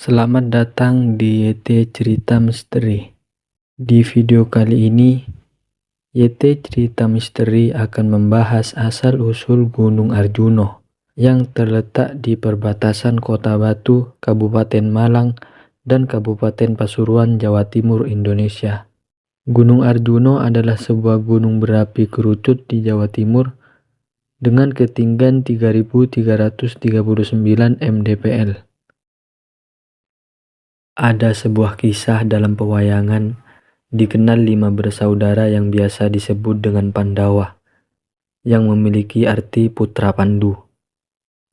Selamat datang di YT Cerita Misteri. Di video kali ini, YT Cerita Misteri akan membahas asal-usul Gunung Arjuno yang terletak di perbatasan Kota Batu, Kabupaten Malang, dan Kabupaten Pasuruan, Jawa Timur, Indonesia. Gunung Arjuno adalah sebuah gunung berapi kerucut di Jawa Timur dengan ketinggian 3.339 mdpl. Ada sebuah kisah dalam pewayangan dikenal 5 bersaudara yang biasa disebut dengan Pandawa, yang memiliki arti putra Pandu.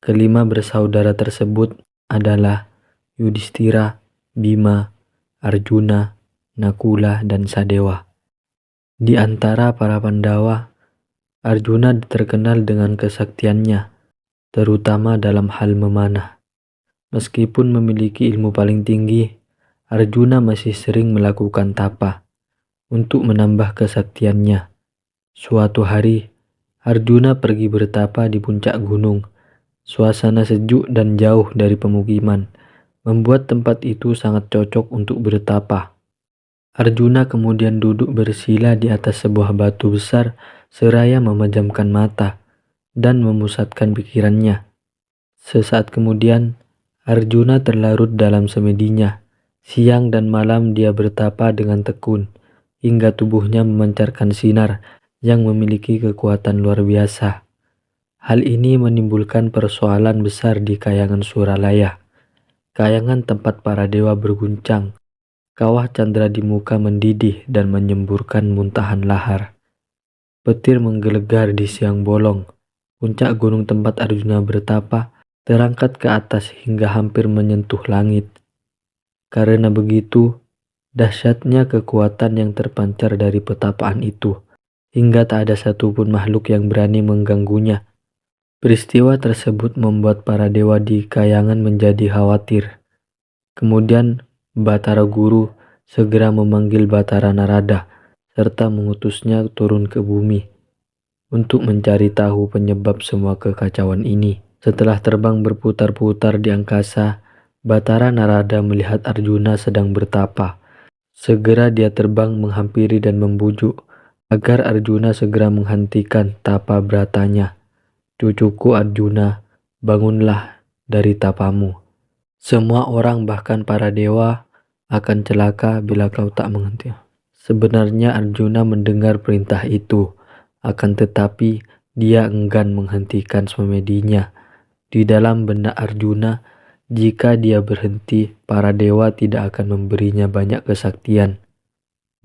Kelima bersaudara tersebut adalah Yudhistira, Bima, Arjuna, Nakula, dan Sadewa. Di antara para Pandawa, Arjuna terkenal dengan kesaktiannya, terutama dalam hal memanah. Meskipun memiliki ilmu paling tinggi, Arjuna masih sering melakukan tapa untuk menambah kesaktiannya. Suatu hari, Arjuna pergi bertapa di puncak gunung. Suasana sejuk dan jauh dari pemukiman membuat tempat itu sangat cocok untuk bertapa. Arjuna kemudian duduk bersila di atas sebuah batu besar seraya memejamkan mata dan memusatkan pikirannya. Sesaat kemudian, Arjuna terlarut dalam semedinya. Siang dan malam dia bertapa dengan tekun, hingga tubuhnya memancarkan sinar yang memiliki kekuatan luar biasa. Hal ini menimbulkan persoalan besar di Kayangan Suralaya. Kayangan tempat para dewa berguncang. Kawah candra di muka mendidih dan menyemburkan muntahan lahar. Petir menggelegar di siang bolong. Puncak gunung tempat Arjuna bertapa terangkat ke atas hingga hampir menyentuh langit. Karena begitu, dahsyatnya kekuatan yang terpancar dari petapaan itu, hingga tak ada satupun makhluk yang berani mengganggunya. Peristiwa tersebut membuat para dewa di Kayangan menjadi khawatir. Kemudian Batara Guru segera memanggil Batara Narada serta mengutusnya turun ke bumi untuk mencari tahu penyebab semua kekacauan ini. Setelah terbang berputar-putar di angkasa, Batara Narada melihat Arjuna sedang bertapa. Segera dia terbang menghampiri dan membujuk agar Arjuna segera menghentikan tapa beratanya. "Cucuku Arjuna, bangunlah dari tapamu. Semua orang bahkan para dewa akan celaka bila kau tak menghenti." Sebenarnya Arjuna mendengar perintah itu, akan tetapi dia enggan menghentikan semedinya. Di dalam benak Arjuna, jika dia berhenti, para dewa tidak akan memberinya banyak kesaktian.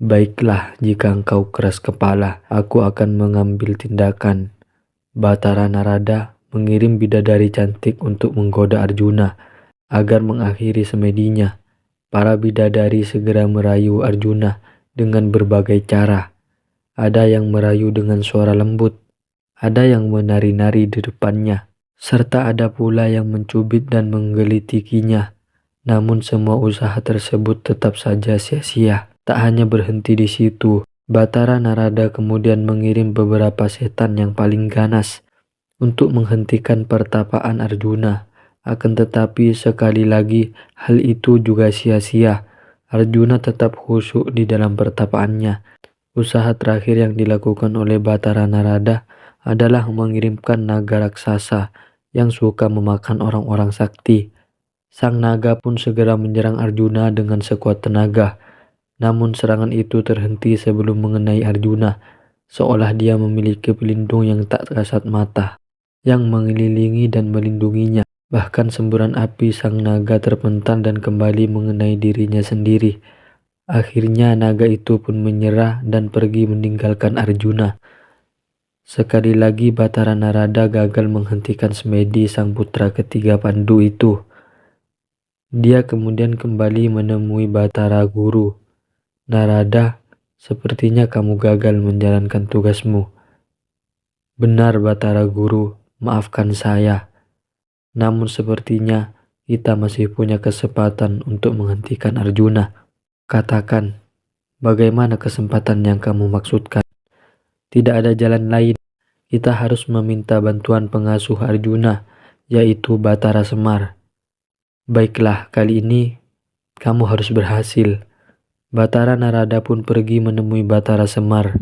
"Baiklah, jika engkau keras kepala, aku akan mengambil tindakan." Batara Narada mengirim bidadari cantik untuk menggoda Arjuna agar mengakhiri semedinya. Para bidadari segera merayu Arjuna dengan berbagai cara. Ada yang merayu dengan suara lembut, ada yang menari-nari di depannya, serta ada pula yang mencubit dan menggelitikinya. Namun semua usaha tersebut tetap saja sia-sia. Tak hanya berhenti di situ, Batara Narada kemudian mengirim beberapa setan yang paling ganas untuk menghentikan pertapaan Arjuna. Akan tetapi sekali lagi hal itu juga sia-sia. Arjuna tetap khusyuk di dalam pertapaannya. Usaha terakhir yang dilakukan oleh Batara Narada adalah mengirimkan naga raksasa yang suka memakan orang-orang sakti. Sang naga pun segera menyerang Arjuna dengan sekuat tenaga. Namun serangan itu terhenti sebelum mengenai Arjuna, seolah dia memiliki pelindung yang tak kasat mata yang mengelilingi dan melindunginya. Bahkan semburan api sang naga terpental dan kembali mengenai dirinya sendiri. Akhirnya naga itu pun menyerah dan pergi meninggalkan Arjuna. Sekali lagi Batara Narada gagal menghentikan semedi sang putra ketiga Pandu itu. Dia kemudian kembali menemui Batara Guru. "Narada, sepertinya kamu gagal menjalankan tugasmu." "Benar Batara Guru, maafkan saya. Namun sepertinya kita masih punya kesempatan untuk menghentikan Arjuna. Katakan, bagaimana kesempatan yang kamu maksudkan?" "Tidak ada jalan lain. Kita harus meminta bantuan pengasuh Arjuna, yaitu Batara Semar. Baiklah, kali ini kamu harus berhasil. Batara Narada pun pergi menemui Batara Semar.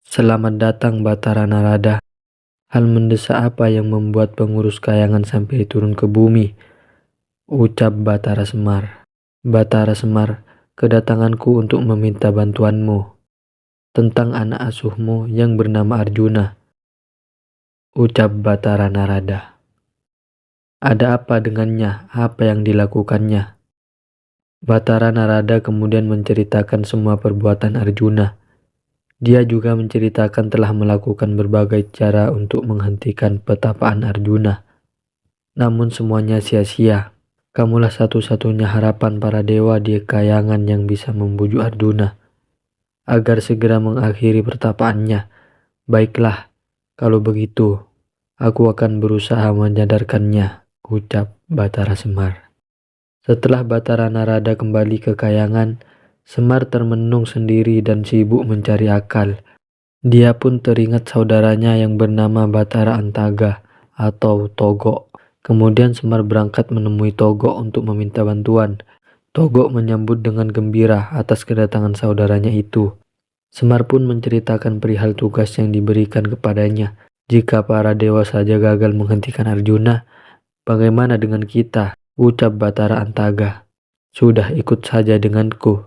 Selamat datang Batara Narada. Hal mendesak apa yang membuat pengurus kayangan sampai turun ke bumi? Ucap Batara Semar. Batara Semar, kedatanganku untuk meminta bantuanmu tentang anak asuhmu yang bernama Arjuna. Ucap Batara Narada. Ada apa dengannya? Apa yang dilakukannya? Batara Narada kemudian menceritakan semua perbuatan Arjuna. Dia juga menceritakan telah melakukan berbagai cara untuk menghentikan petapaan Arjuna. Namun semuanya sia-sia. Kamulah satu-satunya harapan para dewa di kayangan yang bisa membujuk Arjuna agar segera mengakhiri pertapaannya. Baiklah, kalau begitu, aku akan berusaha menyadarkannya, ucap Batara Semar. Setelah Batara Narada kembali ke kayangan, Semar termenung sendiri dan sibuk mencari akal. Dia pun teringat saudaranya yang bernama Batara Antaga atau Togok. Kemudian Semar berangkat menemui Togok untuk meminta bantuan. Togok menyambut dengan gembira atas kedatangan saudaranya itu. Semar pun menceritakan perihal tugas yang diberikan kepadanya. Jika para dewa saja gagal menghentikan Arjuna, bagaimana dengan kita? Ucap Batara Antaga. Sudah, ikut saja denganku,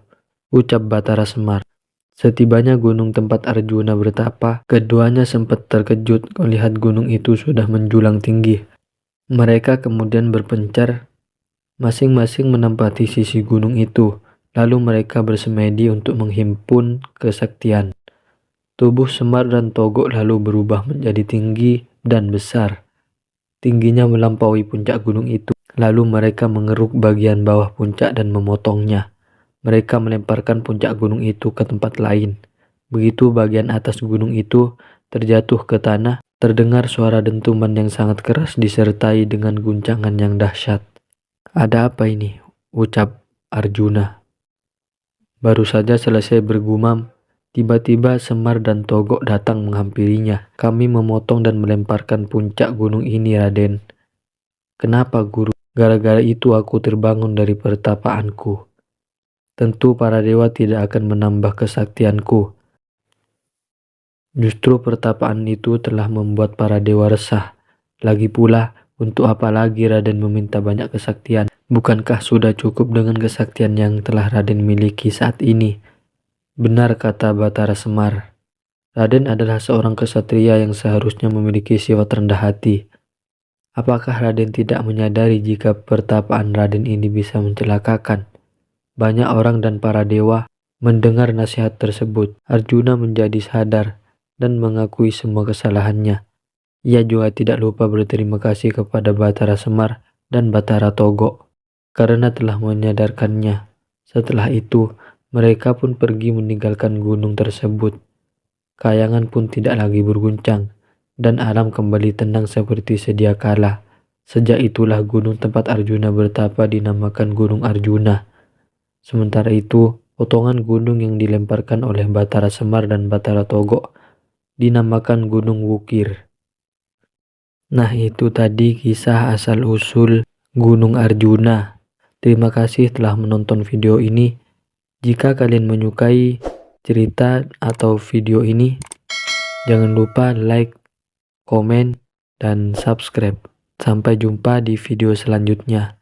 ucap Batara Semar. Setibanya gunung tempat Arjuna bertapa, keduanya sempat terkejut melihat gunung itu sudah menjulang tinggi. Mereka kemudian berpencar, masing-masing menempati sisi gunung itu. Lalu mereka bersemedi untuk menghimpun kesaktian. Tubuh Semar dan Togok lalu berubah menjadi tinggi dan besar. Tingginya melampaui puncak gunung itu. Lalu mereka mengeruk bagian bawah puncak dan memotongnya. Mereka melemparkan puncak gunung itu ke tempat lain. Begitu bagian atas gunung itu terjatuh ke tanah, terdengar suara dentuman yang sangat keras disertai dengan guncangan yang dahsyat. Ada apa ini? Ucap Arjuna. Baru saja selesai bergumam, tiba-tiba Semar dan Togok datang menghampirinya. Kami memotong dan melemparkan puncak gunung ini, Raden. Kenapa, Guru? Gara-gara itu aku terbangun dari pertapaanku. Tentu para dewa tidak akan menambah kesaktianku. Justru pertapaan itu telah membuat para dewa resah. Lagi pula, untuk apa lagi Raden meminta banyak kesaktian? Bukankah sudah cukup dengan kesaktian yang telah Raden miliki saat ini? Benar kata Batara Semar. Raden adalah seorang kesatria yang seharusnya memiliki sifat rendah hati. Apakah Raden tidak menyadari jika pertapaan Raden ini bisa mencelakakan? Banyak orang dan para dewa mendengar nasihat tersebut. Arjuna menjadi sadar dan mengakui semua kesalahannya. Ia juga tidak lupa berterima kasih kepada Batara Semar dan Batara Togok karena telah menyadarkannya. Setelah itu, mereka pun pergi meninggalkan gunung tersebut. Kayangan pun tidak lagi berguncang, dan alam kembali tenang seperti sedia kala. Sejak itulah gunung tempat Arjuna bertapa dinamakan Gunung Arjuna. Sementara itu, potongan gunung yang dilemparkan oleh Batara Semar dan Batara Togok dinamakan Gunung Wukir. Nah, itu tadi kisah asal-usul Gunung Arjuna. Terima kasih telah menonton video ini. Jika kalian menyukai cerita atau video ini, jangan lupa like, komen, dan subscribe. Sampai jumpa di video selanjutnya.